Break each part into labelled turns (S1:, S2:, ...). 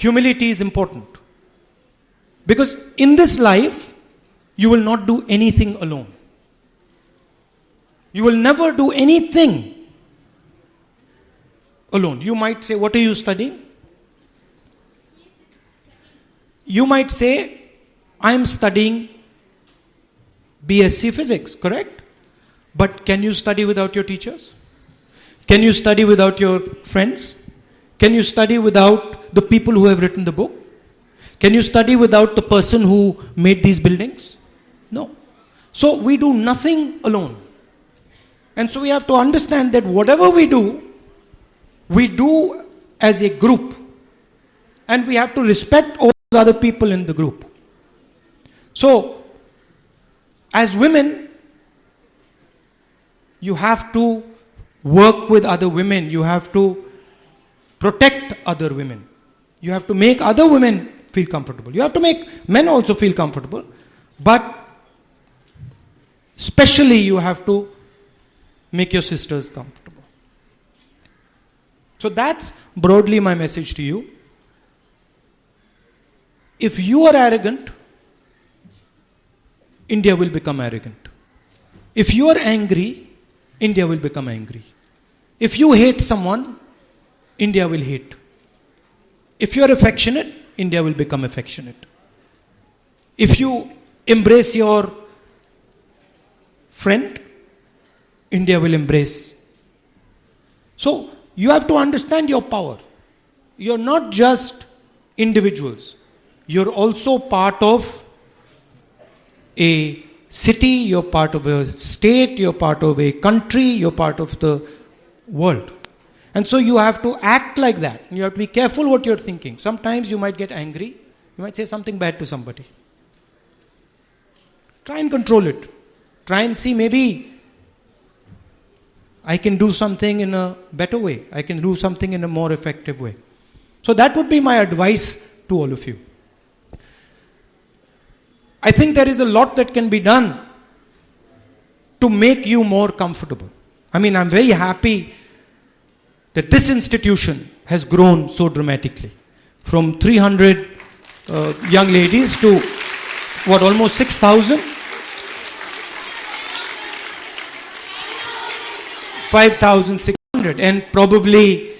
S1: humility is important. Because in this life, you will not do anything alone. You will never do anything alone. You might say, what are you studying? You might say, I am studying BSc Physics, correct? But can you study without your teachers? Can you study without your friends? Can you study without the people who have written the book? Can you study without the person who made these buildings? No. So we do nothing alone. And so we have to understand that whatever we do as a group. And we have to respect all those other people in the group. So, as women, you have to work with other women. You have to protect other women. You have to make other women feel comfortable. You have to make men also feel comfortable. But especially you have to make your sisters comfortable. So that's broadly my message to you. If you are arrogant, India will become arrogant. If you are angry, India will become angry. If you hate someone, India will hate. If you are affectionate, India will become affectionate. If you embrace your friend, India will embrace. So, you have to understand your power. You're not just individuals. You're also part of a city, you're part of a state, you're part of a country, you're part of the world. And so you have to act like that. You have to be careful what you're thinking. Sometimes you might get angry. You might say something bad to somebody. Try and control it. Try and see, maybe I can do something in a better way. I can do something in a more effective way. So that would be my advice to all of you. I think there is a lot that can be done to make you more comfortable. I mean, I'm very happy that this institution has grown so dramatically. From 300 young ladies to, almost 6,000? 5,600, and probably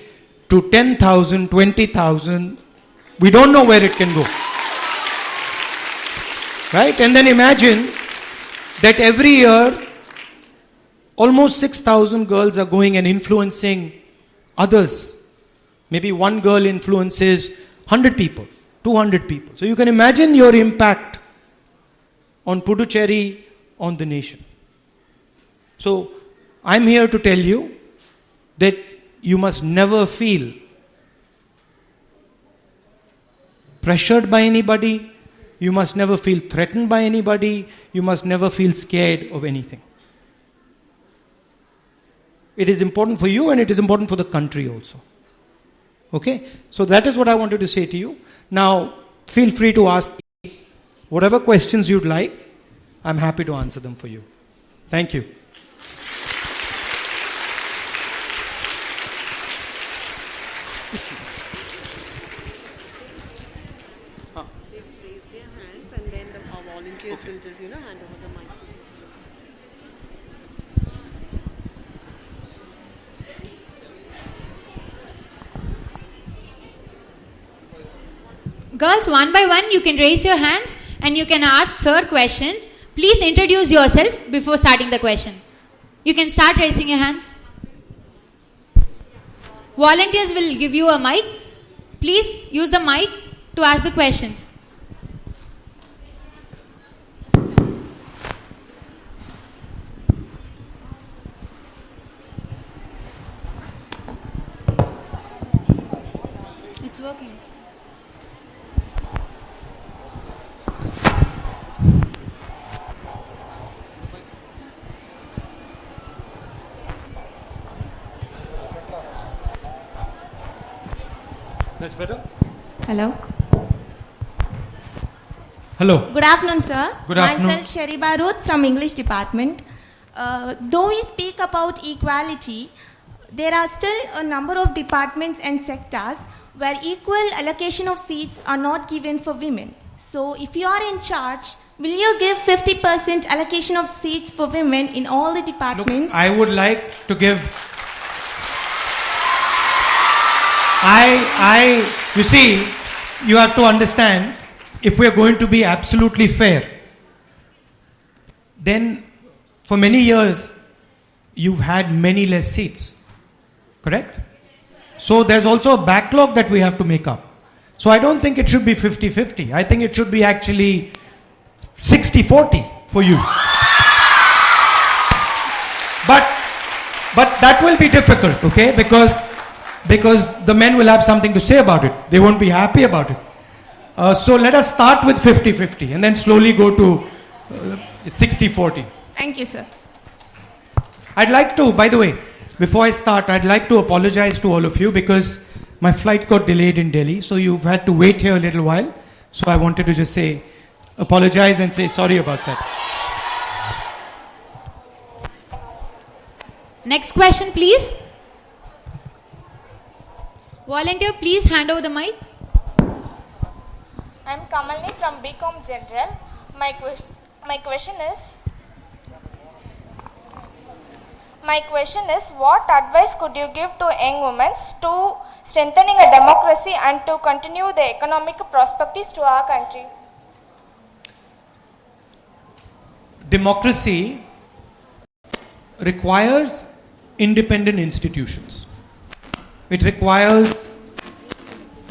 S1: to 10,000, 20,000. We don't know where it can go. Right? And then imagine that every year, almost 6,000 girls are going and influencing others. Maybe one girl influences 100 people, 200 people. So you can imagine your impact on Puducherry, on the nation. So I'm here to tell you that you must never feel pressured by anybody. You must never feel threatened by anybody. You must never feel scared of anything. It is important for you and it is important for the country also. Okay? So that is what I wanted to say to you. Now, feel free to ask me whatever questions you'd like. I'm happy to answer them for you. Thank you.
S2: Will just, hand over the mic.
S3: Girls, one by one, you can raise your hands and you can ask sir questions. Please introduce yourself before starting the question. You can start raising your hands. Volunteers will give you a mic. Please use the mic to ask the questions. It's working.
S1: That's better?
S4: Hello.
S1: Hello.
S4: Good afternoon, sir.
S1: Good afternoon.
S4: Myself, Sherry Baruth from English department. Though we speak about equality, there are still a number of departments and sectors where equal allocation of seats are not given for women. So if you are in charge, will you give 50% allocation of seats for women in all the
S1: Look,
S4: departments?
S1: I would like to give. You see, you have to understand, if we are going to be absolutely fair, then for many years, you've had many less seats. Correct? So there's also a backlog that we have to make up. So I don't think it should be 50-50. I think it should be actually 60-40 for you. But that will be difficult, okay? Because the men will have something to say about it. They won't be happy about it. So let us start with 50-50 and then slowly go to 60-40.
S4: Thank you, sir.
S1: I'd like to, by the way, before I start, I'd like to apologize to all of you because my flight got delayed in Delhi, so you've had to wait here a little while. So I wanted to just apologize and say sorry about that.
S3: Next question, please. Volunteer, please hand over the mic.
S2: I'm Kamalni from BCom General. My question is, what advice could you give to young women to strengthening a democracy and to continue the economic prospects to our country?
S1: Democracy requires independent institutions. It requires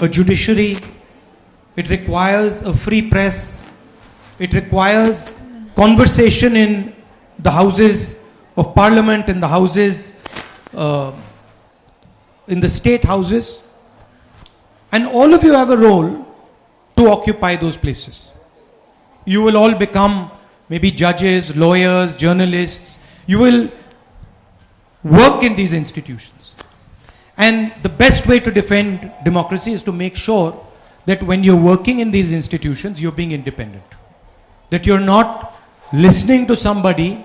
S1: a judiciary. It requires a free press. It requires conversation in the houses of parliament, in the houses, in the state houses. And all of you have a role to occupy those places. You will all become maybe judges, lawyers, journalists. You will work in these institutions. And the best way to defend democracy is to make sure that when you're working in these institutions, you're being independent. That you're not listening to somebody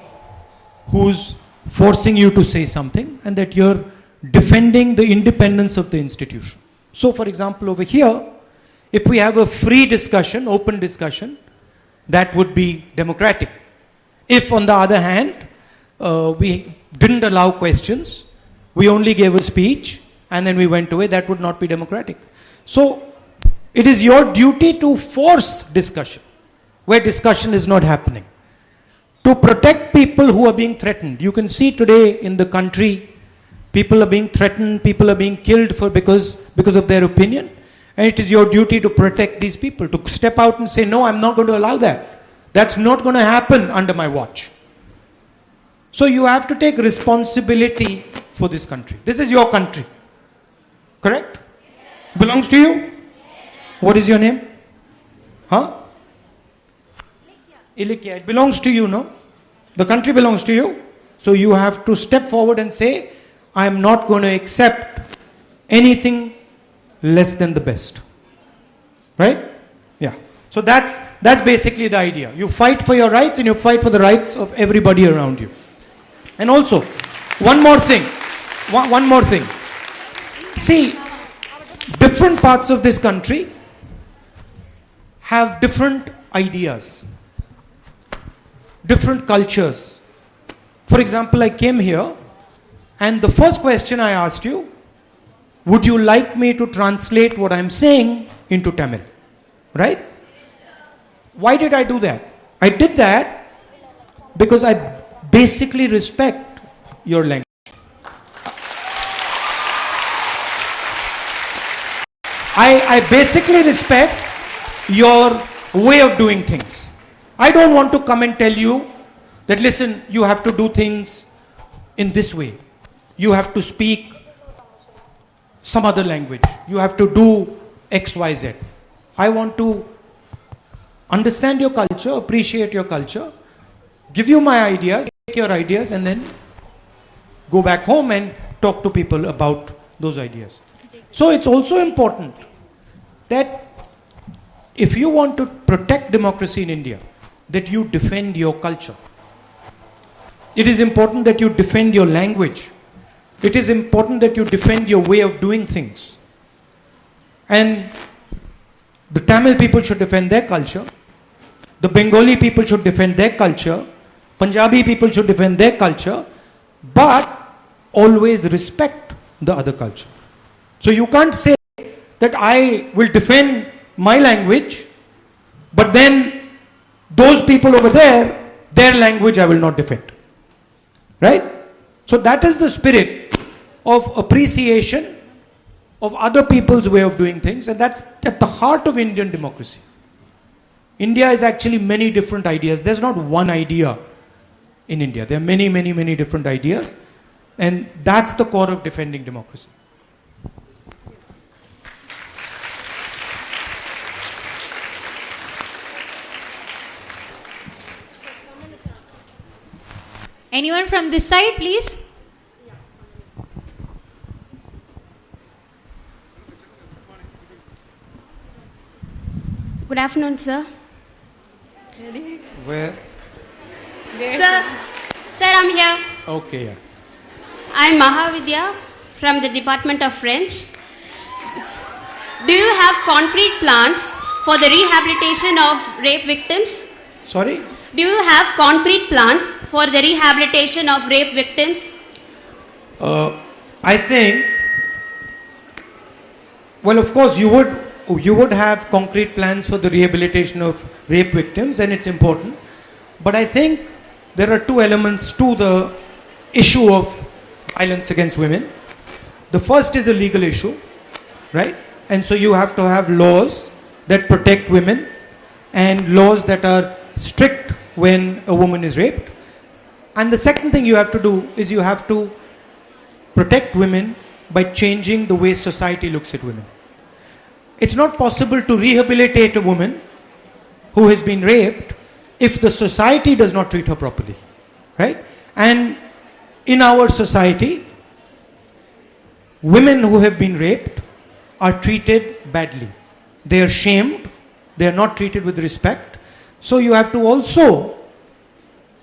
S1: who's forcing you to say something, and that you're defending the independence of the institution. So, for example, over here, if we have a free discussion, open discussion, that would be democratic. If, on the other hand, we didn't allow questions, we only gave a speech, and then we went away, that would not be democratic. So, it is your duty to force discussion where discussion is not happening. To protect people who are being threatened. You can see today in the country, people are being threatened, people are being killed because of their opinion. And it is your duty to protect these people, to step out and say, no, I'm not going to allow that. That's not going to happen under my watch. So you have to take responsibility for this country. This is your country. Correct? Belongs to you? What is your name? Huh? Ilikya. It belongs to you, no? The country belongs to you. So you have to step forward and say, I am not going to accept anything less than the best. Right? Yeah. So that's basically the idea. You fight for your rights and you fight for the rights of everybody around you. And also, one more thing. One more thing. See, different parts of this country have different ideas, different cultures. For example, I came here and the first question I asked you, would you like me to translate what I'm saying into Tamil? Right? Why did I do that? I did that because I basically respect your language. I basically respect your way of doing things. I don't want to come and tell you that, listen, you have to do things in this way. You have to speak some other language. You have to do X, Y, Z. I want to understand your culture, appreciate your culture, give you my ideas, take your ideas, and then go back home and talk to people about those ideas. So it's also important that if you want to protect democracy in India, that you defend your culture. It is important that you defend your language. It is important that you defend your way of doing things. And the Tamil people should defend their culture. The Bengali people should defend their culture. Punjabi people should defend their culture. But always respect the other culture. So you can't say that I will defend my language, but then those people over there, their language I will not defend. Right? So that is the spirit of appreciation of other people's way of doing things, and that's at the heart of Indian democracy. India is actually many different ideas. There's not one idea in India. There are many, many, many different ideas, and that's the core of defending democracy.
S3: Anyone from this side, please?
S5: Good afternoon, sir.
S1: Where?
S5: Sir, I'm here.
S1: Okay, yeah.
S5: I'm Mahavidya from the Department of French. Do you have concrete plans for the rehabilitation of rape victims?
S1: Sorry?
S5: Do you have concrete plans for the rehabilitation of rape victims?
S1: I think, well, of course, you would have concrete plans for the rehabilitation of rape victims, and it's important. But I think there are two elements to the issue of violence against women. The first is a legal issue, right? And so you have to have laws that protect women and laws that are strict when a woman is raped. And the second thing you have to do is you have to protect women by changing the way society looks at women. It's not possible to rehabilitate a woman who has been raped if the society does not treat her properly, right? And in our society, women who have been raped are treated badly. They are shamed, they are not treated with respect. So you have to also,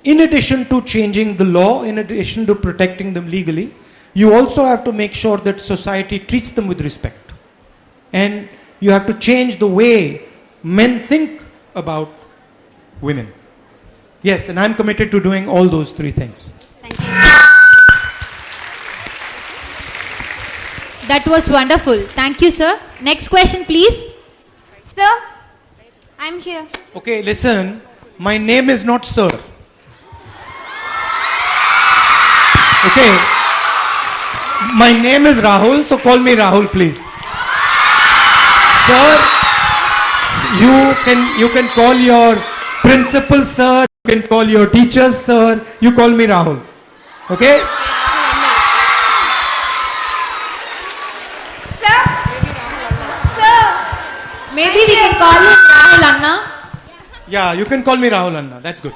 S1: in addition to changing the law, in addition to protecting them legally, you also have to make sure that society treats them with respect. And you have to change the way men think about women. Yes, and I'm committed to doing all those three things.
S5: Thank you.
S3: That was wonderful. Thank you, sir. Next question, please.
S2: Sir, I'm here.
S1: Okay, listen, my name is not Sir. Okay, my name is Rahul, so call me Rahul, please. Sir, you can call your principal sir, you can call your teachers sir, you call me Rahul. Okay?
S3: Maybe we can call him Rahul Anna.
S1: Yeah, you can call me Rahul Anna, that's good.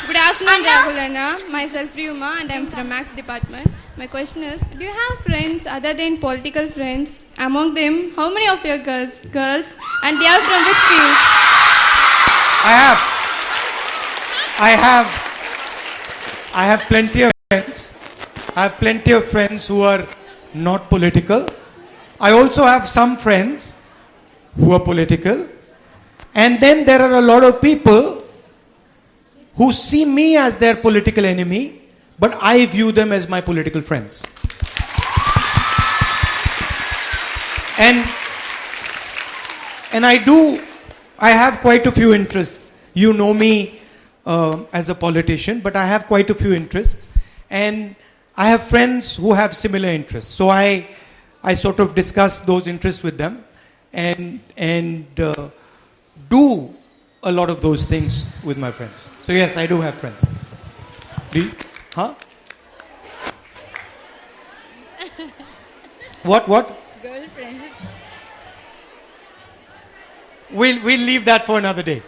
S6: Good afternoon, Rahul Anna. Myself Ryuma, and I'm from Max department. My question is, do you have friends other than political friends? Among them, how many of your girls, and they are from which fields?
S1: I have plenty of friends. I have plenty of friends who are not political. I also have some friends who are political. And then there are a lot of people who see me as their political enemy, but I view them as my political friends. And I have quite a few interests. You know me as a politician, but I have quite a few interests. And I have friends who have similar interests. So I sort of discuss those interests with them and do a lot of those things with my friends. So yes, I do have friends. Do you? Huh? What?
S6: Girlfriends.
S1: We'll leave that for another day.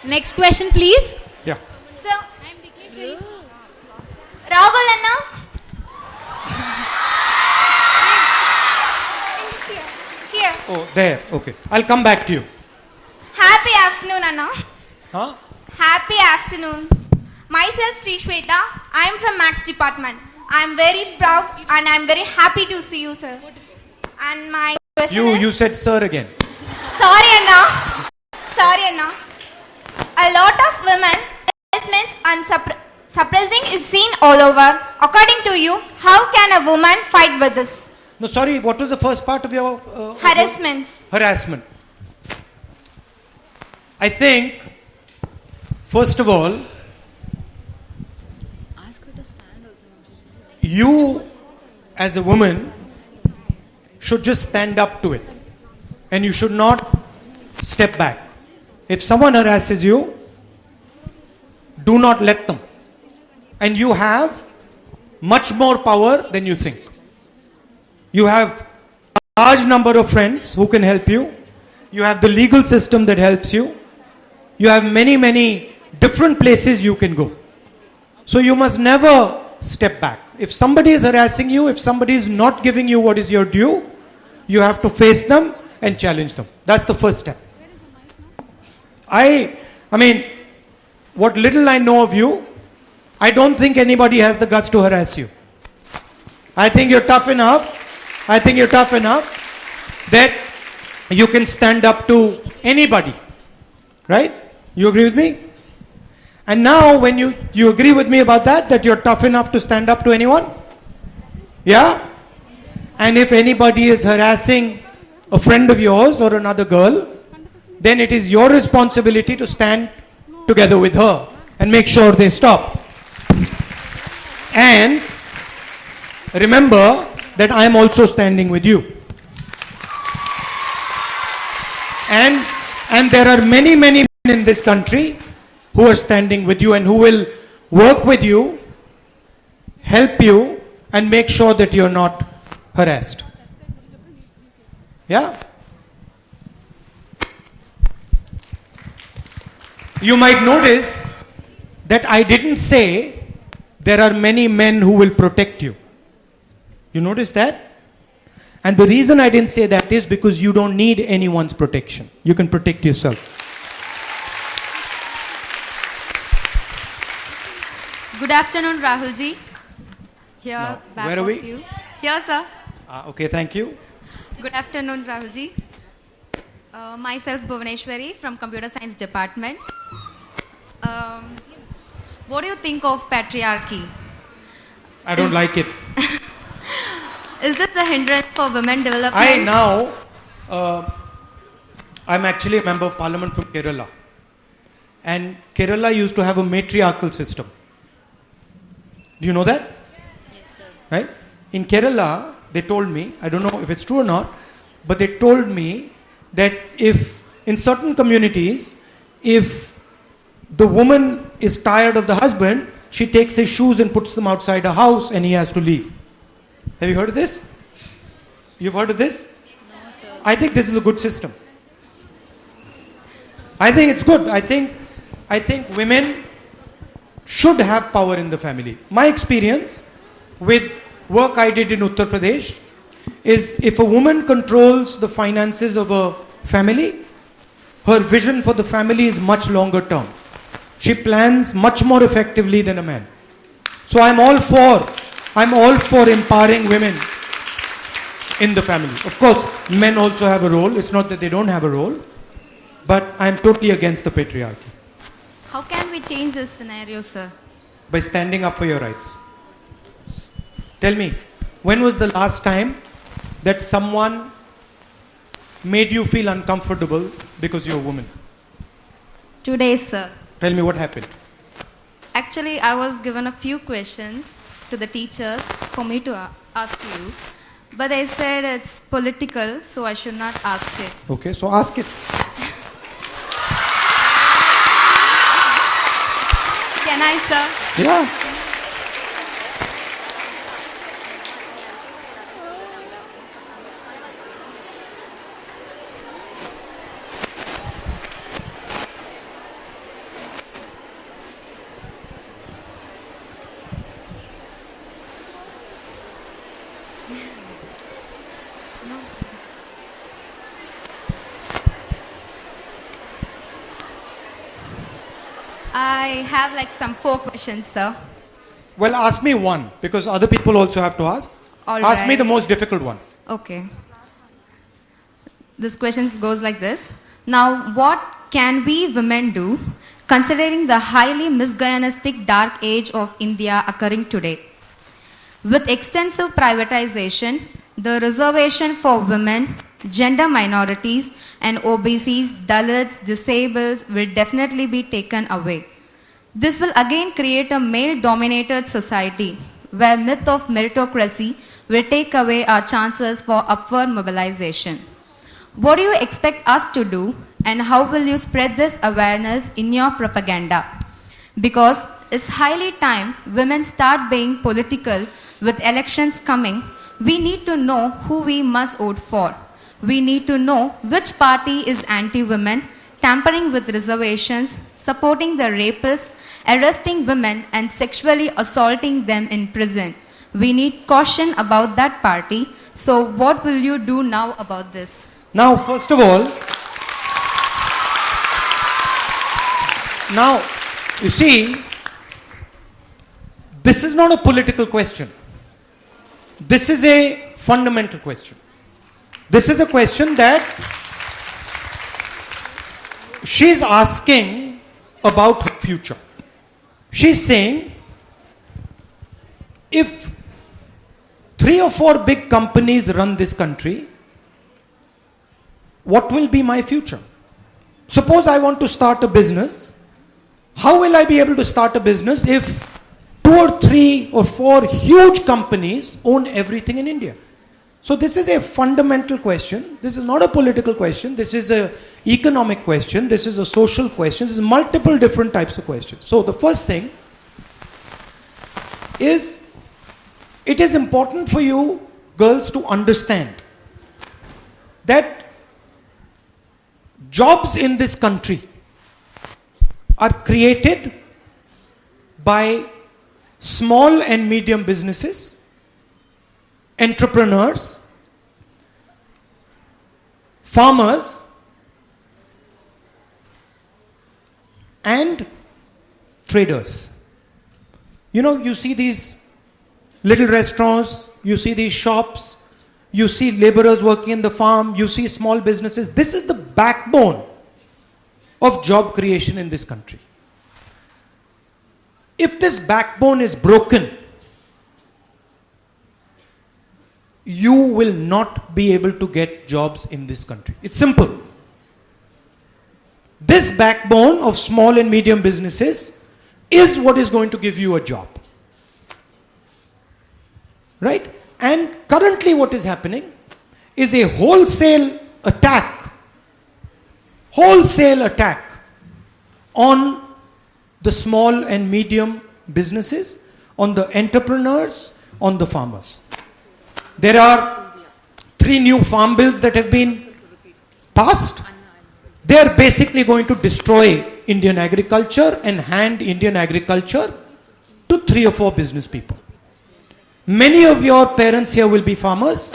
S3: Next question, please.
S1: Yeah.
S2: Sir, Rahul Anna. Here.
S1: Oh, there. Okay. I'll come back to you.
S2: Happy afternoon, Anna.
S1: Huh?
S2: Happy afternoon.
S7: Myself Sri Shweta. I am from Max department. I am very proud and I am very happy to see you, sir. And my question is...
S1: You said sir again.
S7: Sorry, Anna. Sorry, Anna. A lot of women harassment and suppressing is seen all over. According to you, how can a woman fight with this?
S1: No, sorry, what was the first part of your...
S7: Harassments.
S1: Harassment. I think, first of all, you as a woman should just stand up to it. And you should not step back. If someone harasses you, do not let them. And you have much more power than you think. You have a large number of friends who can help you. You have the legal system that helps you. You have many, many different places you can go. So you must never step back. If somebody is harassing you, if somebody is not giving you what is your due, you have to face them and challenge them. That's the first step. I mean, what little I know of you, I don't think anybody has the guts to harass you. I think you're tough enough. I think you're tough enough that you can stand up to anybody. Right? You agree with me? And now when you agree with me about that you're tough enough to stand up to anyone? Yeah? And if anybody is harassing a friend of yours or another girl, then it is your responsibility to stand together with her and make sure they stop. And remember that I am also standing with you. And there are many, many men in this country who are standing with you and who will work with you, help you, and make sure that you're not harassed. Yeah? You might notice that I didn't say there are many men who will protect you. You notice that? And the reason I didn't say that is because you don't need anyone's protection. You can protect yourself.
S8: Good afternoon, Rahul ji. Here,
S1: Now,
S8: back
S1: where are
S8: of
S1: we?
S8: you. Here, sir.
S1: Okay, thank you.
S8: Good afternoon, Rahul ji. Myself, Bhuvaneshwari from Computer Science Department. What do you think of patriarchy?
S1: I don't like it.
S8: Is this a hindrance for women development?
S1: I'm actually a member of parliament from Kerala. And Kerala used to have a matriarchal system. Do you know that?
S8: Yes, sir.
S1: Right? In Kerala, they told me, I don't know if it's true or not, but they told me that if in certain communities, if the woman is tired of the husband, she takes his shoes and puts them outside her house and he has to leave. Have you heard of this? You've heard of this?
S8: No, sir.
S1: I think this is a good system. I think it's good. I think women should have power in the family. My experience with work I did in Uttar Pradesh is if a woman controls the finances of a family, her vision for the family is much longer term. She plans much more effectively than a man. So I'm all for empowering women in the family. Of course, men also have a role. It's not that they don't have a role. But I'm totally against the patriarchy.
S8: How can we change this scenario, sir?
S1: By standing up for your rights. Tell me, when was the last time that someone made you feel uncomfortable because you're a woman?
S8: Today, sir.
S1: Tell me what happened.
S8: Actually, I was given a few questions to the teachers for me to ask to you. But they said it's political, so I should not ask it.
S1: Okay, so ask it.
S8: Can I, sir?
S1: Yeah.
S8: I have like some 4 questions, sir.
S1: Well, ask me one, because other people also have to ask.
S8: All
S1: Ask me
S8: right.
S1: the most difficult one.
S8: Okay. This question goes like this. Now, what can we women do considering the highly misogynistic dark age of India occurring today? With extensive privatization, the reservation for women, gender minorities, and OBCs, Dalits, disabled will definitely be taken away. This will again create a male-dominated society where myth of meritocracy will take away our chances for upward mobilization. What do you expect us to do, and how will you spread this awareness in your propaganda? Because it's highly time women start being political with elections coming. We need to know who we must vote for. We need to know which party is anti-women, tampering with reservations, supporting the rapists, arresting women and sexually assaulting them in prison. We need caution about that party. So what will you do now about this?
S1: Now, first of all, now, you see, this is not a political question. This is a fundamental question. This is a question that she's asking about her future. She's saying, if 3 or 4 big companies run this country, what will be my future? Suppose I want to start a business. How will I be able to start a business if 2 or 3 or 4 huge companies own everything in India? So this is a fundamental question. This is not a political question. This is an economic question. This is a social question. There's multiple different types of questions. So the first thing is, it is important for you girls to understand that jobs in this country are created by small and medium businesses, entrepreneurs, farmers, and traders. You know, you see these little restaurants, you see these shops, you see laborers working in the farm, you see small businesses. This is the backbone of job creation in this country. If this backbone is broken, you will not be able to get jobs in this country. It's simple. This backbone of small and medium businesses is what is going to give you a job. Right? And currently what is happening is a wholesale attack on the small and medium businesses, on the entrepreneurs, on the farmers. There are 3 new farm bills that have been passed. They are basically going to destroy Indian agriculture and hand Indian agriculture to 3 or 4 business people. Many of your parents here will be farmers.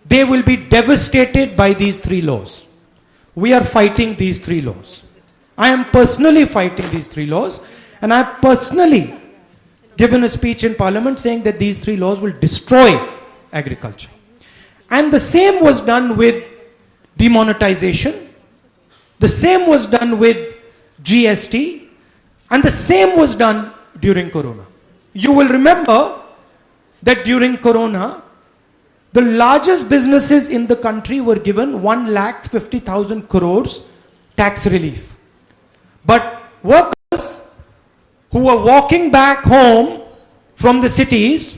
S1: They will be devastated by these 3 laws. We are fighting these 3 laws. I am personally fighting these 3 laws, and I have personally given a speech in Parliament saying that these 3 laws will destroy agriculture. And the same was done with demonetization. The same was done with GST, and the same was done during Corona. You will remember that during Corona, the largest businesses in the country were given 1,50,000 crores tax relief. But workers who were walking back home from the cities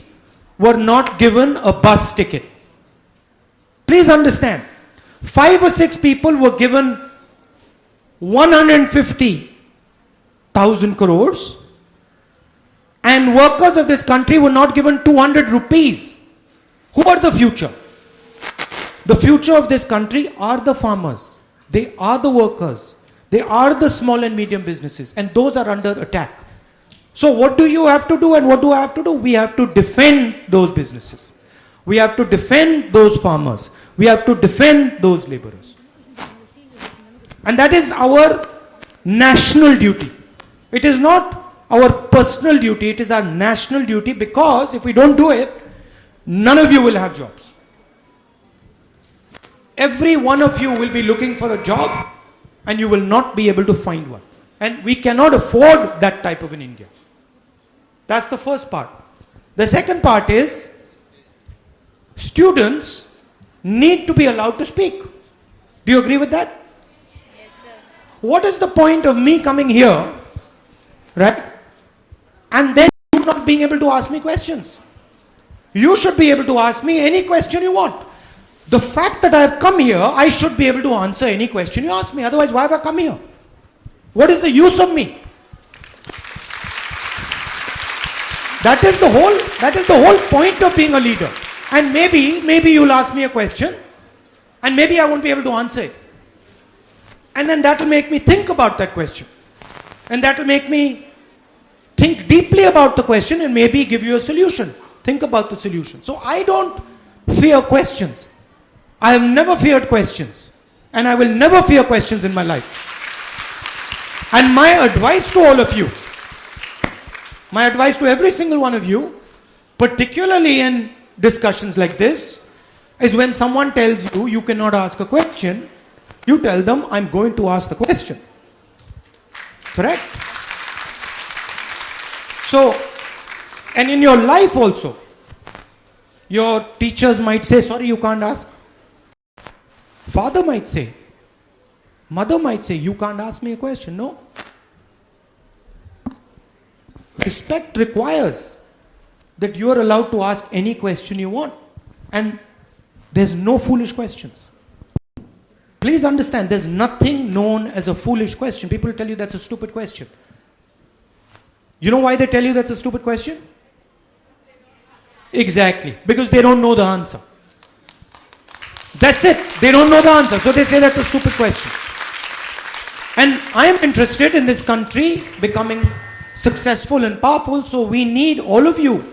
S1: were not given a bus ticket. Please understand, 5 or 6 people were given 150,000 crores, and workers of this country were not given 200 rupees. Who are the future? The future of this country are the farmers. They are the workers. They are the small and medium businesses, and those are under attack. So what do you have to do, and what do I have to do? We have to defend those businesses. We have to defend those farmers. We have to defend those laborers. And that is our national duty. It is not our personal duty, it is our national duty, because if we don't do it, none of you will have jobs. Every one of you will be looking for a job and you will not be able to find one. And we cannot afford that type of an India. That's the first part. The second part is students need to be allowed to speak. Do you agree with that?
S3: Yes, sir.
S1: What is the point of me coming here, right, and then you not being able to ask me questions? You should be able to ask me any question you want. The fact that I have come here, I should be able to answer any question you ask me. Otherwise, why have I come here? What is the use of me? That is the whole point of being a leader. And maybe you'll ask me a question, and maybe I won't be able to answer it. And then that will make me think about that question. And that will make me think deeply about the question and maybe give you a solution. Think about the solution. So I don't fear questions. I have never feared questions. And I will never fear questions in my life. And my advice to all of you, my advice to every single one of you, particularly in discussions like this, is when someone tells you you cannot ask a question, you tell them, I'm going to ask the question. Correct? So, and in your life also, your teachers might say, sorry, you can't ask. Father might say, mother might say, you can't ask me a question. No. Respect requires that you are allowed to ask any question you want. And there's no foolish questions. Please understand, there's nothing known as a foolish question. People tell you that's a stupid question. You know why they tell you that's a stupid question? Exactly. Because they don't know the answer. That's it. They don't know the answer. So they say that's a stupid question. And I am interested in this country becoming successful and powerful. So we need all of you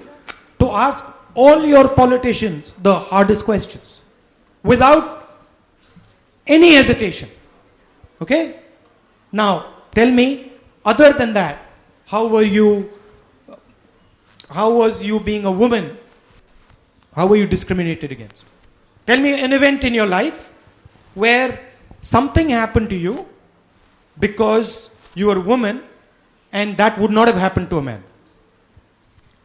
S1: to ask all your politicians the hardest questions without any hesitation. Okay? Now, tell me, other than that, how was you being a woman? How were you discriminated against? Tell me an event in your life where something happened to you because you are a woman and that would not have happened to a man.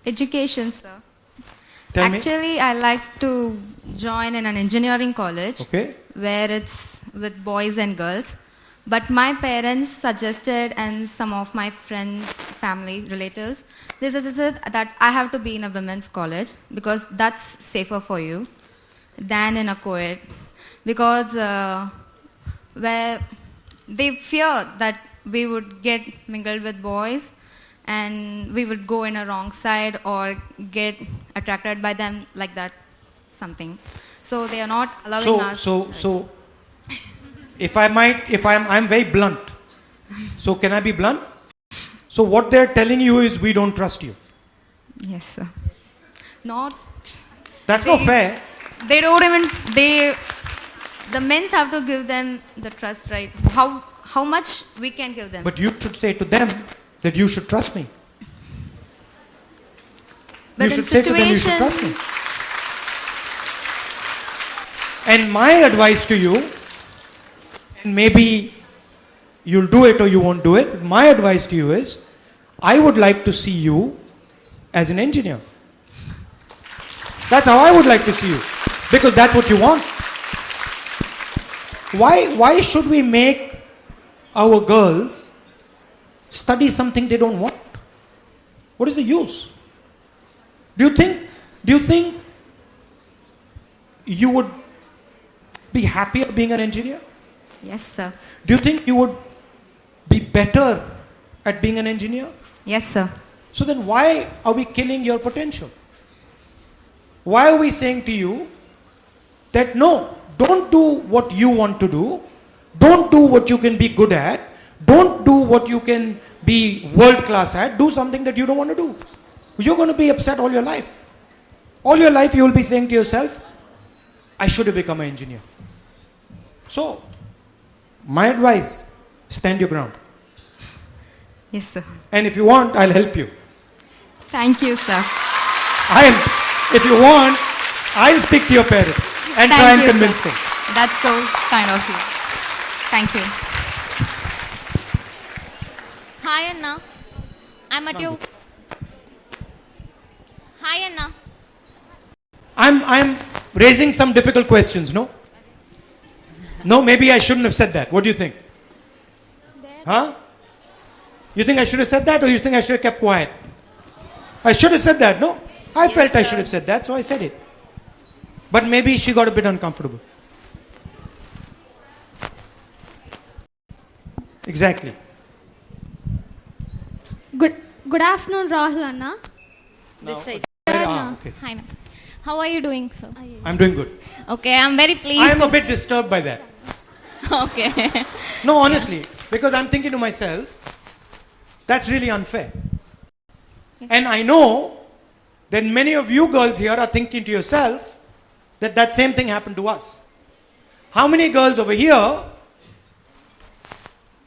S8: Education, sir.
S1: Tell me.
S8: Actually, I like to join in an engineering college where it's with boys and girls. But my parents suggested, and some of my friends, family, relatives, they suggested that I have to be in a women's college because that's safer for you than in a co-ed. Because where they fear that we would get mingled with boys and we would go in a wrong side or get attracted by them like that, something. So they are not allowing us.
S1: So, if I'm very blunt. So can I be blunt? So what they're telling you is we don't trust you.
S8: Yes, sir. Not.
S1: That's not fair.
S8: They don't even. The men's have to give them the trust, right? How much we can give them.
S1: But you should say to them that you should trust me.
S8: But
S1: you
S8: in
S1: should say to them you should trust me. And my advice to you, and maybe you'll do it or you won't do it, but my advice to you is, I would like to see you as an engineer. That's how I would like to see you. Because that's what you want. Why should we make our girls study something they don't want? What is the use? Do you think you would be happier being an engineer?
S8: Yes, sir.
S1: Do you think you would be better at being an engineer?
S8: Yes, sir.
S1: So then why are we killing your potential? Why are we saying to you that no, don't do what you want to do, don't do what you can be good at, don't do what you can be world class at, do something that you don't want to do. You're going to be upset all your life. All your life you will be saying to yourself, I should have become an engineer. So, my advice, stand your ground.
S8: Yes, sir.
S1: And if you want, I'll help you.
S8: Thank you, sir.
S1: If you want, I'll speak to your parents and try and convince them.
S8: That's so kind of you. Thank you.
S9: Hi, Anna. I'm at your. Hi, Anna.
S1: I'm raising some difficult questions, no? No, maybe I shouldn't have said that. What do you think? Huh? You think I should have said that, or you think I should have kept quiet? I should have said that, no? I felt I should have said that, so I said it. But maybe she got a bit uncomfortable. Exactly.
S10: Good afternoon, Rahul Anna.
S9: This side.
S1: Okay.
S9: Hi, Anna. How are you doing, sir?
S1: I'm doing good.
S9: Okay, I'm very pleased.
S1: I'm a bit disturbed by that.
S9: Okay.
S1: No, honestly, because I'm thinking to myself, that's really unfair. And I know that many of you girls here are thinking to yourself that that same thing happened to us. How many girls over here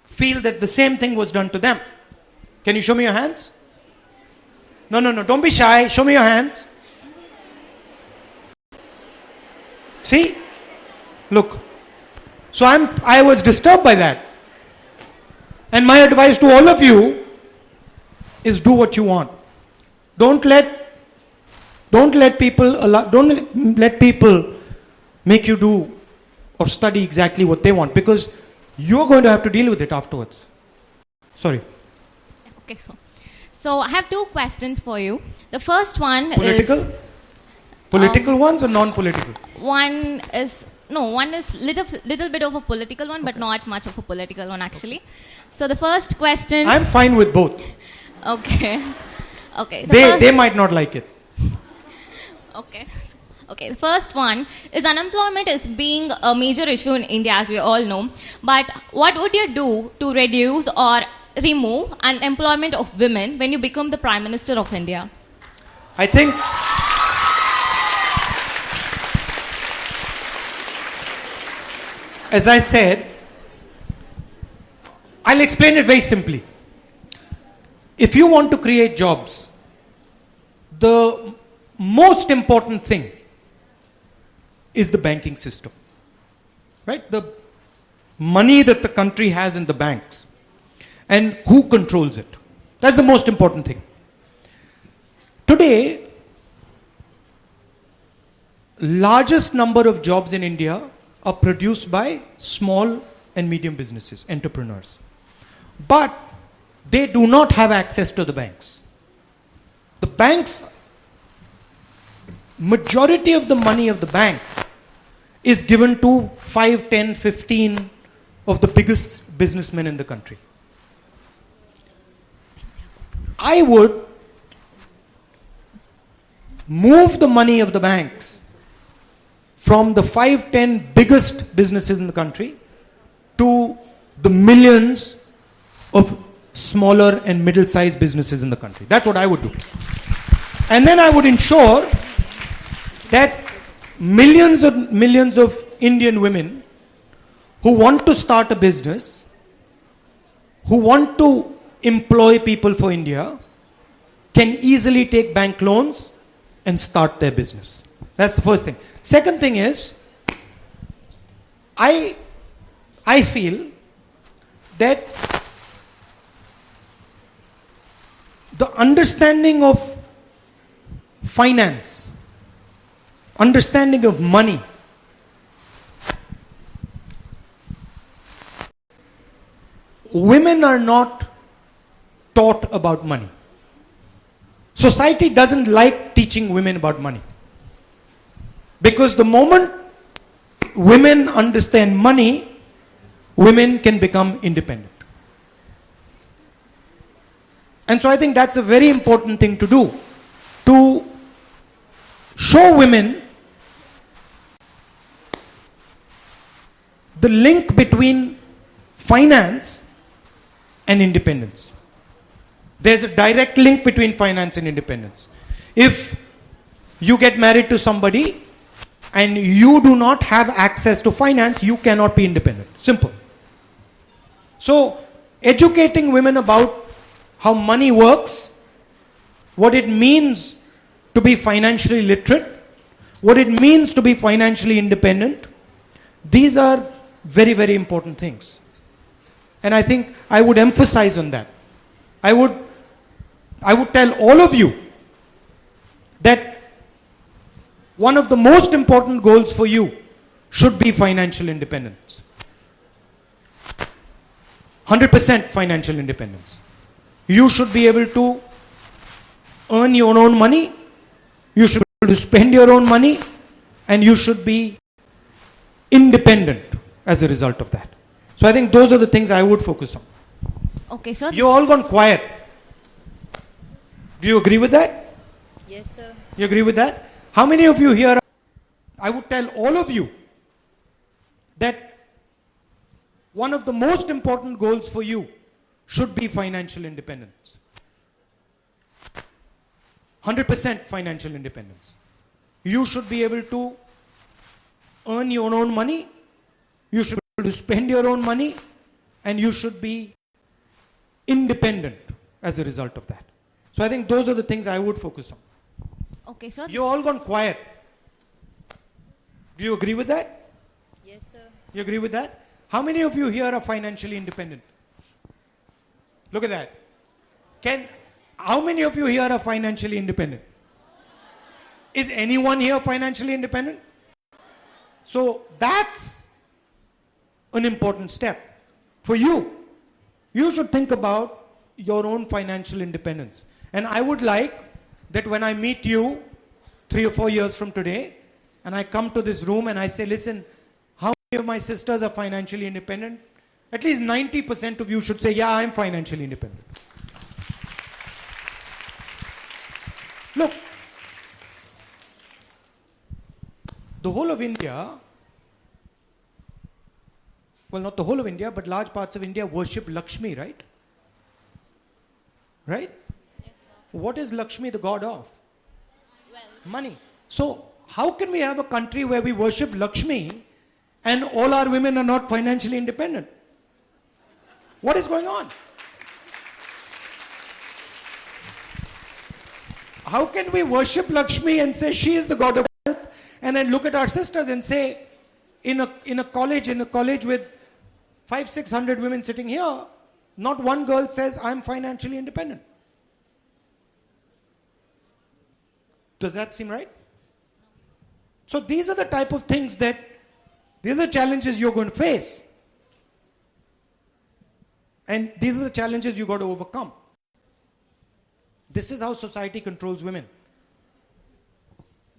S1: feel that the same thing was done to them? Can you show me your hands? No, don't be shy. Show me your hands. See? Look. So I was disturbed by that. And my advice to all of you is do what you want. Don't let people make you do or study exactly what they want, because you're going to have to deal with it afterwards. Sorry.
S9: Okay, so I have two questions for you. The first one
S1: Political?
S9: is
S1: Political ones or non-political?
S9: one is little bit of a political one, but not much of a political one actually. So the first question.
S1: I'm fine with both.
S9: Okay. Okay.
S1: They might not like it.
S9: Okay. Okay, the first one is unemployment is being a major issue in India, as we all know. But what would you do to reduce or remove unemployment of women when you become the Prime Minister of India?
S1: I think as I said, I'll explain it very simply. If you want to create jobs, the most important thing is the banking system. Right? The money that the country has in the banks and who controls it. That's the most important thing. Today, largest number of jobs in India are produced by small and medium businesses, entrepreneurs. But they do not have access to the banks. The banks, majority of the money of the banks is given to 5, 10, 15 of the biggest businessmen in the country. I would move the money of the banks from the 5, 10 biggest businesses in the country to the millions of smaller and middle-sized businesses in the country. That's what I would do. And then I would ensure that millions of Indian women who want to start a business, who want to employ people for India, can easily take bank loans and start their business. That's the first thing. Second thing is, I feel that the understanding of finance, understanding of money, women are not taught about money. Society doesn't like teaching women about money. Because the moment women understand money, women can become independent. And so I think that's a very important thing to do, to show women the link between finance and independence. There's a direct link between finance and independence. If you get married to somebody and you do not have access to finance, you cannot be independent. Simple. So, educating women about how money works, what it means to be financially literate, what it means to be financially independent. These are very, very important things. And I think I would emphasize on that. I would tell all of you that one of the most important goals for you should be financial independence. 100% financial independence. You should be able to earn your own money, you should be able to spend your own money, and you should be independent as a result of that. So I think those are the things I would focus on.
S9: Okay, sir.
S1: You're all gone quiet. Do you agree with that?
S9: Yes, sir.
S1: You agree with that? How many of you here, I would tell all of you that one of the most important goals for you should be financial independence. 100% financial independence. You should be able to earn your own money, you should be able to spend your own money, and you should be independent as a result of that. So I think those are the things I would focus on.
S9: Okay, sir.
S1: You're all gone quiet. Do you agree with that?
S9: Yes, sir.
S1: You agree with that? How many of you here are financially independent? Look at that. How many of you here are financially independent? Is anyone here financially independent? So that's an important step for you. You should think about your own financial independence. And I would like that when I meet you 3 or 4 years from today, and I come to this room and I say, listen, how many of my sisters are financially independent? At least 90% of you should say, yeah, I'm financially independent. Look, the whole of India, well, not the whole of India, but large parts of India worship Lakshmi, right? Right?
S9: Yes, sir.
S1: What is Lakshmi the god of? Money. So, how can we have a country where we worship Lakshmi and all our women are not financially independent? What is going on? How can we worship Lakshmi and say she is the god of wealth, and then look at our sisters and say, in a college with 500-600 women sitting here, not one girl says, I'm financially independent. Does that seem right? So these are the type of things these are the challenges you're going to face. And these are the challenges you've got to overcome. This is how society controls women.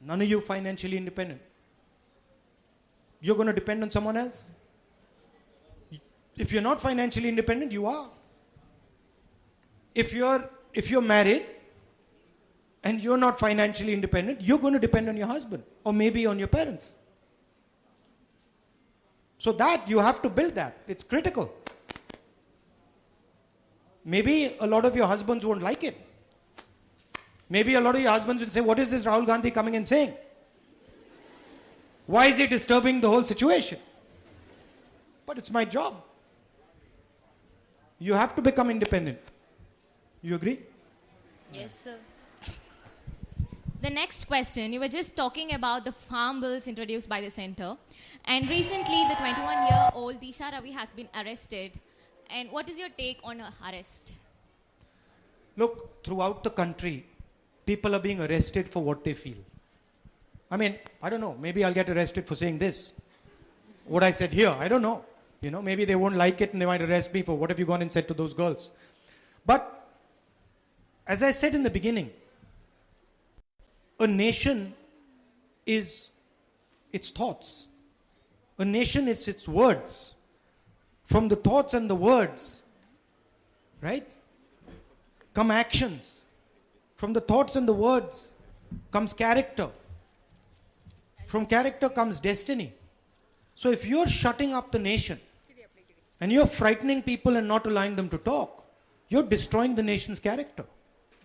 S1: None of you financially independent. You're going to depend on someone else. If you're not financially independent, you are. If you're married and you're not financially independent, you're going to depend on your husband or maybe on your parents. So that you have to build that. It's critical. Maybe a lot of your husbands won't like it. Maybe a lot of your husbands will say, what is this Rahul Gandhi coming and saying? Why is he disturbing the whole situation? But it's my job. You have to become independent. You agree?
S9: Yes, sir. The next question, you were just talking about the farm bills introduced by the center. And recently, the 21-year-old Disha Ravi has been arrested. And what is your take on her arrest?
S1: Look, throughout the country, people are being arrested for what they feel. I mean, I don't know. Maybe I'll get arrested for saying this. What I said here, I don't know. Maybe they won't like it and they might arrest me for what have you gone and said to those girls. But, as I said in the beginning, a nation is its thoughts. A nation is its words. From the thoughts and the words, right, come actions. From the thoughts and the words comes character. From character comes destiny. So if you're shutting up the nation and you're frightening people and not allowing them to talk, you're destroying the nation's character.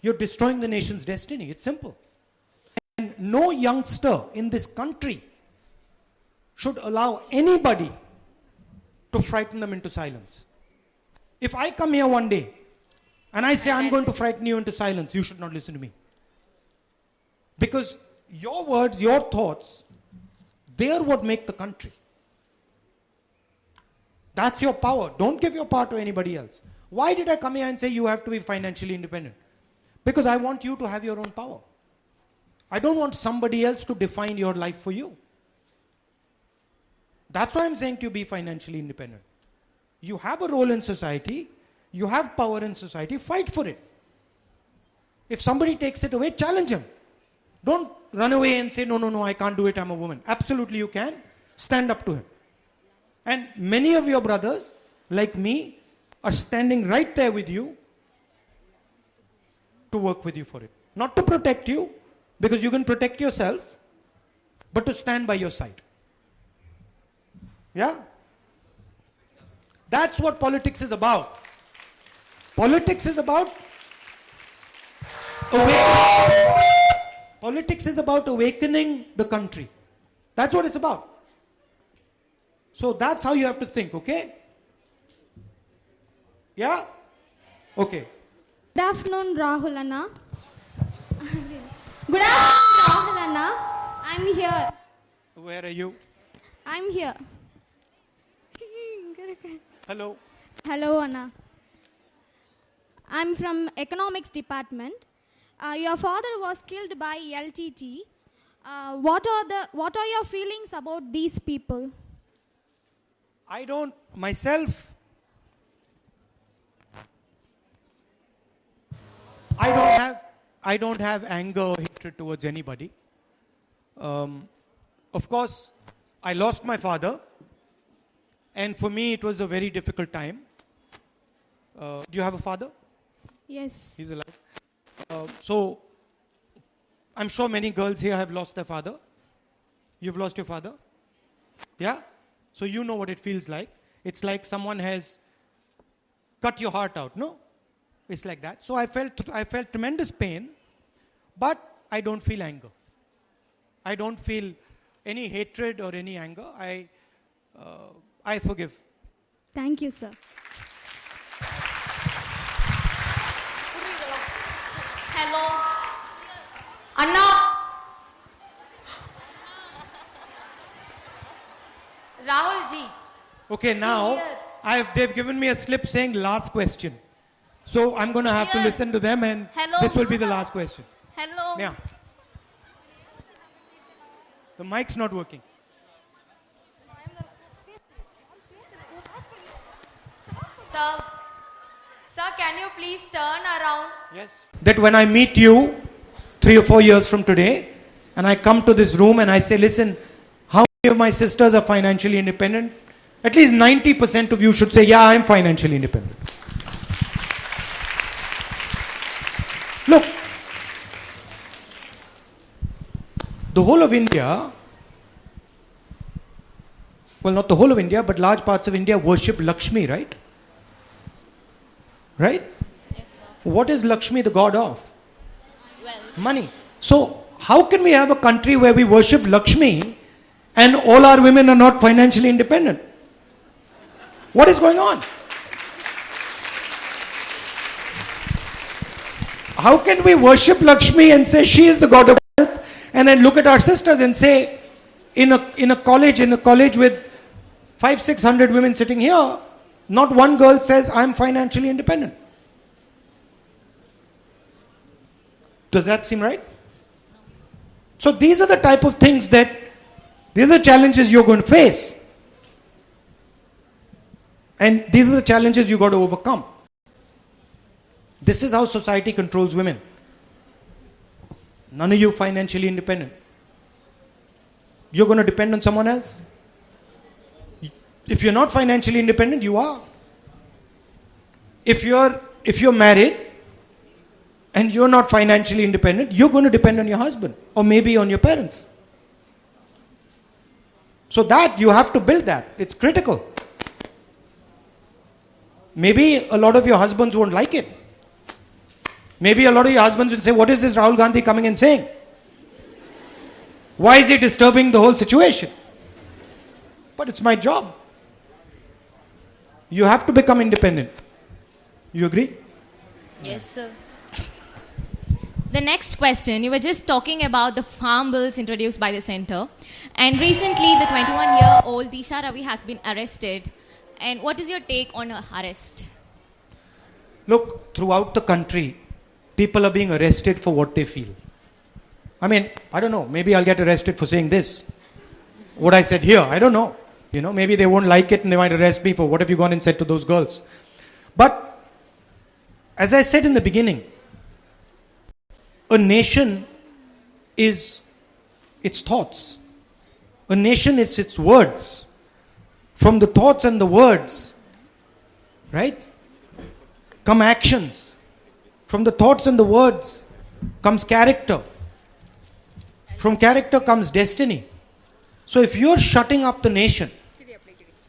S1: You're destroying the nation's destiny. It's simple. And no youngster in this country should allow anybody to frighten them into silence. If I come here one day and I say I'm going to frighten you into silence, you should not listen to me. Because your words, your thoughts, they are what make the country. That's your power. Don't give your power to anybody else. Why did I come here and say you have to be financially independent? Because I want you to have your own power. I don't want somebody else to define your life for you. That's why I'm saying to you, be financially independent. You have a role in society, you have power in society, fight for it. If somebody takes it away, challenge him. Don't run away and say, no, I can't do it, I'm a woman. Absolutely you can. Stand up to him. And many of your brothers, like me, are standing right there with you to work with you for it. Not to protect you, because you can protect yourself, but to stand by your side. Yeah? That's what politics is about. Politics is about Politics is about awakening the country. That's what it's about. So that's how you have to think, okay? Yeah? Okay.
S10: Good afternoon, Rahul Anna. Good afternoon, Rahul Anna. I'm here.
S1: Where are you?
S10: I'm here.
S1: Hello.
S10: Hello, Anna. I'm from Economics Department. Your father was killed by LTT. What are your feelings about these people?
S1: I don't myself. I don't have anger or hatred towards anybody. Of course, I lost my father, and for me it was a very difficult time. Do you have a father?
S10: Yes.
S1: He's alive. So, I'm sure many girls here have lost their father. You've lost your father? Yeah? So you know what it feels like. It's like someone has cut your heart out, no? It's like that. So I felt tremendous pain, but I don't feel anger. I don't feel any hatred or any anger. I forgive.
S10: Thank you, sir.
S7: Hello. Anna. Rahul ji.
S1: Okay, now they've given me a slip saying last question. So I'm going to have to listen to them, and this will be the last question.
S7: Hello.
S1: Yeah. The mic's not working.
S7: Sir, can you please turn around?
S1: Yes. That when I meet you 3 or 4 years from today, and I come to this room and I say, listen, how many of my sisters are financially independent? At least 90% of you should say, yeah, I'm financially independent. Look, the whole of India, well, not the whole of India, but large parts of India worship Lakshmi, right? Right?
S9: Yes, sir.
S1: What is Lakshmi the god of?
S9: Well,
S1: Money. So, how can we have a country where we worship Lakshmi and all our women are not financially independent? What is going on? How can we worship Lakshmi and say she is the god of wealth, and then look at our sisters and say, in a college with 500-600 women sitting here, not one girl says, I'm financially independent. Does that seem right? So these are the type of things these are the challenges you're going to face. And these are the challenges you got to overcome. This is how society controls women. None of you financially independent. You're going to depend on someone else. If you're not financially independent, you are. If you're married and you're not financially independent, you're going to depend on your husband or maybe on your parents. So that you have to build that. It's critical. Maybe a lot of your husbands won't like it. Maybe a lot of your husbands will say, what is this Rahul Gandhi coming and saying? Why is he disturbing the whole situation? But it's my job. You have to become independent. You agree?
S3: Yes, sir.
S9: The next question, you were just talking about the farm bills introduced by the center. And recently, the 21-year-old Disha Ravi has been arrested. And what is your take on her arrest?
S1: Look, throughout the country, people are being arrested for what they feel. I mean, I don't know, maybe I'll get arrested for saying this. What I said here, I don't know. You know, maybe they won't like it and they might arrest me for what have you gone and said to those girls. But, as I said in the beginning, a nation is its thoughts. A nation is its words. From the thoughts and the words, right, come actions. From the thoughts and the words comes character. From character comes destiny. So if you're shutting up the nation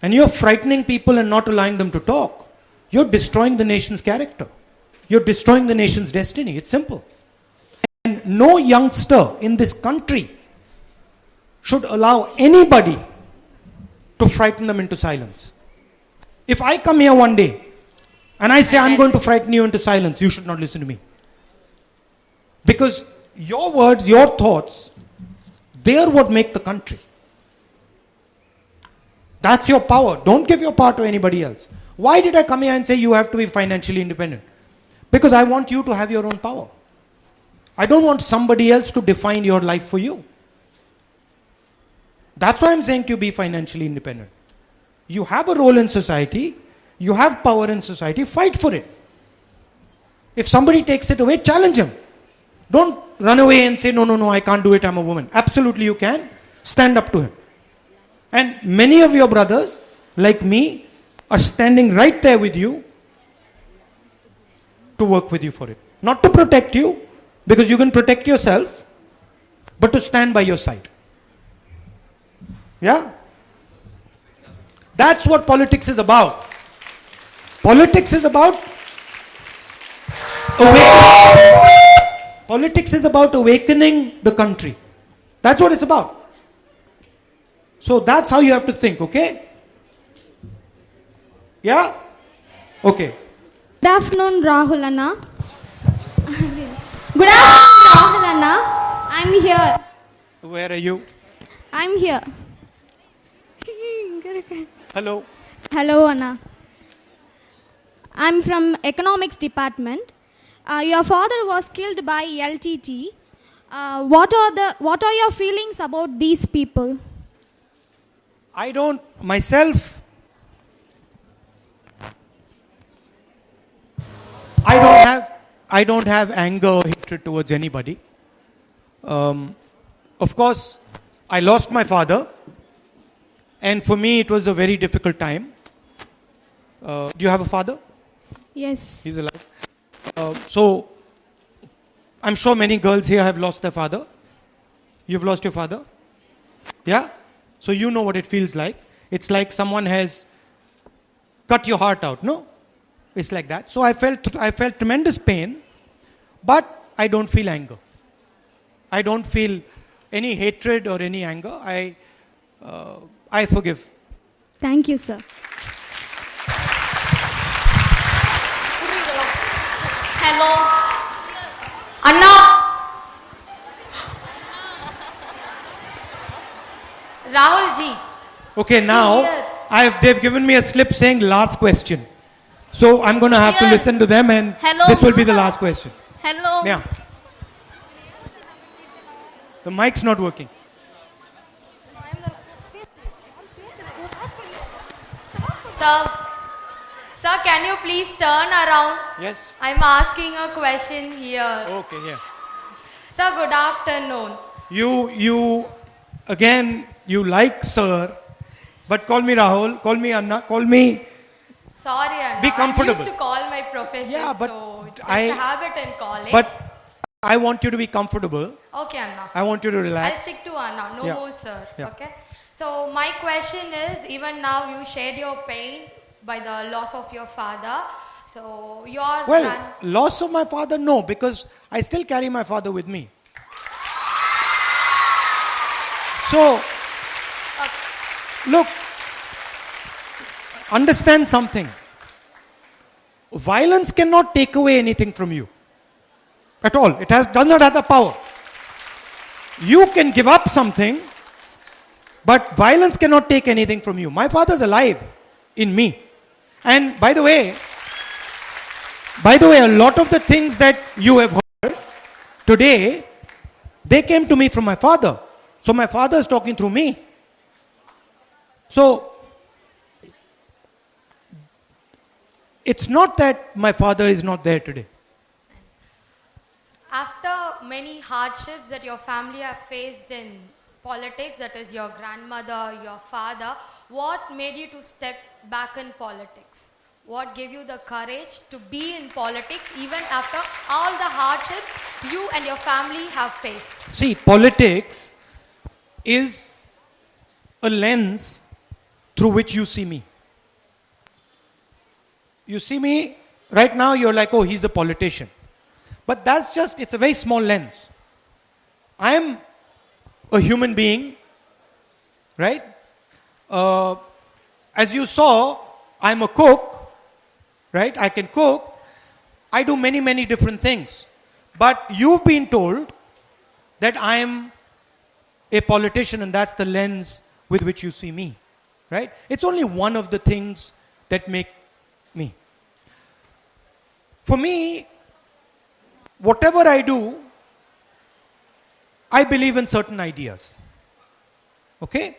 S1: and you're frightening people and not allowing them to talk, you're destroying the nation's character. You're destroying the nation's destiny. It's simple. And no youngster in this country should allow anybody to frighten them into silence. If I come here one day and I say I'm going to frighten you into silence, you should not listen to me. Because your words, your thoughts, they are what make the country. That's your power. Don't give your power to anybody else. Why did I come here and say you have to be financially independent? Because I want you to have your own power. I don't want somebody else to define your life for you. That's why I'm saying to you, be financially independent. You have a role in society, you have power in society, fight for it. If somebody takes it away, challenge him. Don't run away and say, no, I can't do it, I'm a woman. Absolutely you can. Stand up to him. And many of your brothers, like me, are standing right there with you to work with you for it. Not to protect you, because you can protect yourself, but to stand by your side. Yeah? That's what politics is about. Politics is about awakening. Politics is about awakening the country. That's what it's about. So that's how you have to think, okay? Yeah? Okay.
S10: Good afternoon, Rahul Anna. Good afternoon, Rahul Anna. I'm here.
S1: Where are you?
S10: I'm here.
S1: Hello.
S10: Hello, Anna. I'm from economics department. Your father was killed by LTT. What are your feelings about these people?
S1: I don't myself. I don't have anger or hatred towards anybody. Of course, I lost my father, and for me it was a very difficult time. Do you have a father?
S10: Yes.
S1: He's alive. So, I'm sure many girls here have lost their father. You've lost your father? Yeah? So you know what it feels like. It's like someone has cut your heart out, no? It's like that. So I felt tremendous pain, but I don't feel anger. I don't feel any hatred or any anger. I forgive.
S10: Thank you, sir.
S11: Hello. Anna. Rahul ji.
S1: Okay, now they've given me a slip saying last question. So I'm going to have to listen to them, and this will be the last question.
S11: Hello.
S1: Yeah. The mic's not working.
S11: Sir, can you please turn around?
S1: Yes.
S11: I'm asking a question here.
S1: Okay, yeah.
S11: Sir, good afternoon.
S1: You like sir, but call me Rahul, call me Anna, call me.
S11: Sorry, Anna.
S1: Be comfortable.
S11: I used to call my professor,
S1: Yeah, but
S11: so it's just a habit in college.
S1: But I want you to be comfortable.
S11: Okay, Anna.
S1: I want you to relax.
S11: I'll stick to Anna, no
S1: Yeah.
S11: more sir.
S1: Yeah.
S11: Okay. So my question is, even now you shared your pain by the loss of your father. So your
S1: Loss of my father, no, because I still carry my father with me. So, look, understand something. violence cannot take away anything from you. At all. It does not have the power. You can give up something, but violence cannot take anything from you. My father's alive in me. And by the way, a lot of the things that you have heard today, they came to me from my father. So my father is talking through me. So it's not that my father is not there today.
S11: After many hardships that your family have faced in politics, that is your grandmother, your father, what made you to step back in politics? What gave you the courage to be in politics even after all the hardships you and your family have faced?
S1: See, politics is a lens through which you see me. You see me, right now you're like, oh, he's a politician. But it's a very small lens. I am a human being, right? As you saw, I'm a cook, right? I can cook. I do many, many different things. But you've been told that I am a politician and that's the lens with which you see me, right? It's only one of the things that make me. For me, whatever I do, I believe in certain ideas. Okay?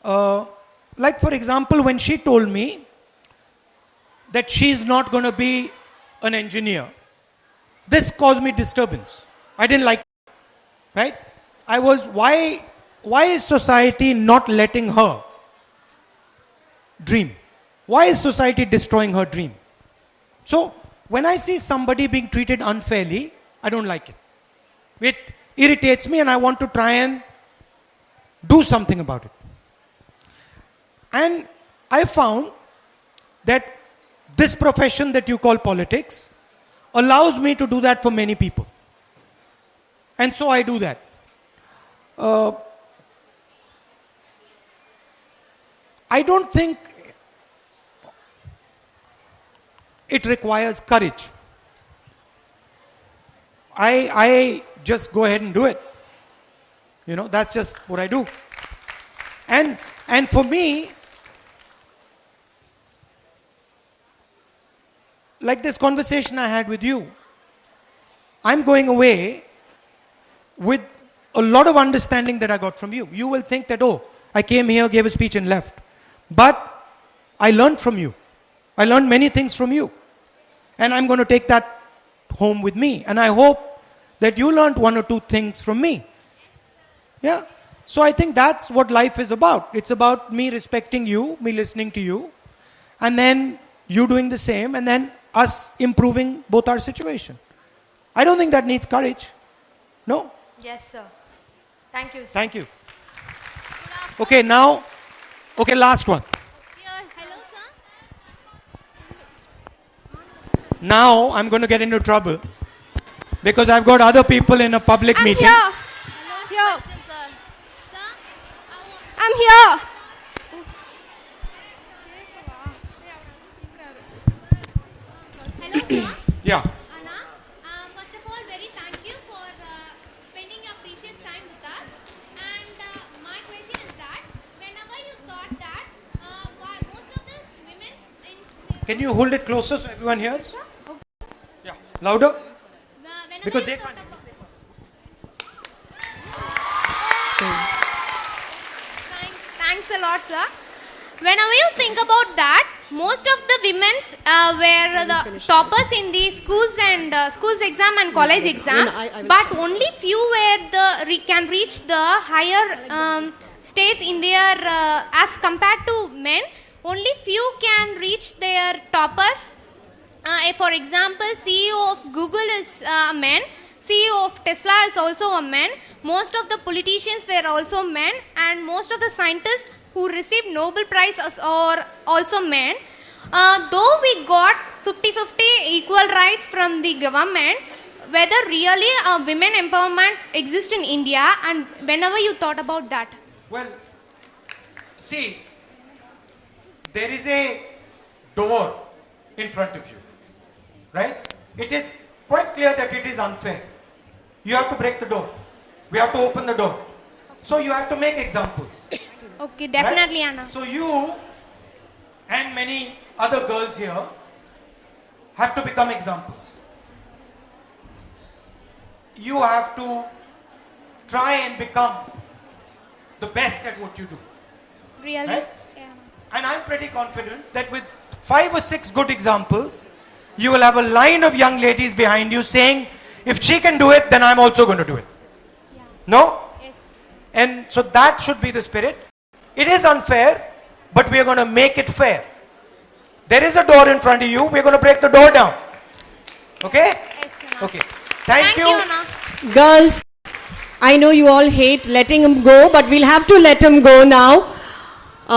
S1: Like for example, when she told me that she's not going to be an engineer, this caused me disturbance. I didn't like it, right? I was, why is society not letting her dream? Why is society destroying her dream? So, when I see somebody being treated unfairly, I don't like it. It irritates me and I want to try and do something about it. And I found that this profession that you call politics allows me to do that for many people. And so I do that. I don't think it requires courage. I just go ahead and do it. You know, that's just what I do. And for me, like this conversation I had with you, I'm going away with a lot of understanding that I got from you. You will think that, oh, I came here, gave a speech and left. But I learned from you. I learned many things from you. And I'm going to take that home with me. And I hope that you learned one or two things from me. Yeah. So I think that's what life is about. It's about me respecting you, me listening to you, and then you doing the same, and then us improving both our situation. I don't think that needs courage. No.
S11: Yes, sir. Thank you, sir.
S1: Thank you. Okay, now, last one.
S10: Hello, sir.
S1: Now I'm going to get into trouble because I've got other people in a public meeting.
S10: Hello, question, sir. Sir, I'm here. Hello, sir.
S1: Yeah.
S10: Anna, first of all, very thank you for spending your precious time with us. And my question is that whenever you thought that why most of this women's
S1: Can you hold it closer so everyone hears? Yeah. Louder? Because they can't.
S10: Thanks a lot, sir. Whenever you think about that, most of the women's were the toppers in the schools and schools exam and college exam, but only few were can reach the higher states in their as compared to men. Only few can reach their toppers. For example, CEO of Google is a man. CEO of Tesla is also a man. Most of the politicians were also men, and most of the scientists who received Nobel Prize are also men. Though we got 50-50 equal rights from the government, whether really women empowerment exists in India, and whenever you thought about that?
S1: Well, see, there is a door in front of you. right? It is quite clear that it is unfair. You have to break the door. We have to open the door. So you have to make examples.
S12: Okay, definitely,
S1: Right?
S12: Anna.
S1: So you and many other girls here have to become examples. You have to try and become the best at what you do.
S12: Really?
S1: Right?
S12: Yeah.
S1: And I'm pretty confident that with 5 or 6 good examples, you will have a line of young ladies behind you saying, if she can do it, then I'm also going to do it. No?
S12: Yes.
S1: And so that should be the spirit. It is unfair, but we are going to make it fair. There is a door in front of you. We're going to break the door down. Okay?
S12: Yes, Anna.
S1: Okay. Thank you.
S12: Anna.
S13: Girls, I know you all hate letting him go, but we'll have to let him go now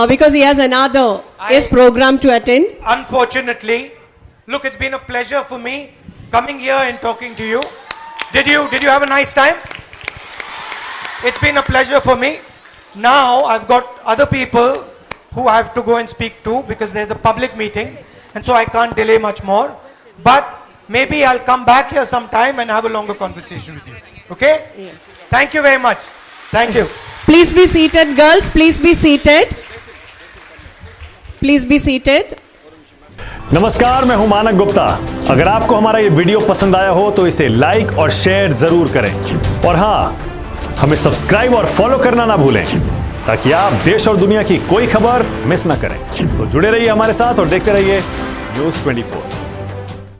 S13: because he has another program to attend.
S1: Unfortunately, look, it's been a pleasure for me coming here and talking to you. Did you have a nice time? It's been a pleasure for me. Now I've got other people who I have to go and speak to because there's a public meeting, and so I can't delay much more. But maybe I'll come back here sometime and have a longer conversation with you. Okay?
S13: Yes.
S1: Thank you very much. Thank you.
S13: Please be seated, girls. Please be seated. Please be seated.
S14: नमस्कार, मैं हूं मानक गुप्ता। अगर आपको हमारा ये video पसंद आया हो तो इसे लाइक और शेयर जरूर करें, और हां, हमें सब्सक्राइब और फॉलो करना ना भूलें ताकि आप देश और दुनिया की कोई खबर मिस ना करें। तो जुड़े रहिए हमारे साथ और देखते रहिए न्यूज़ 24।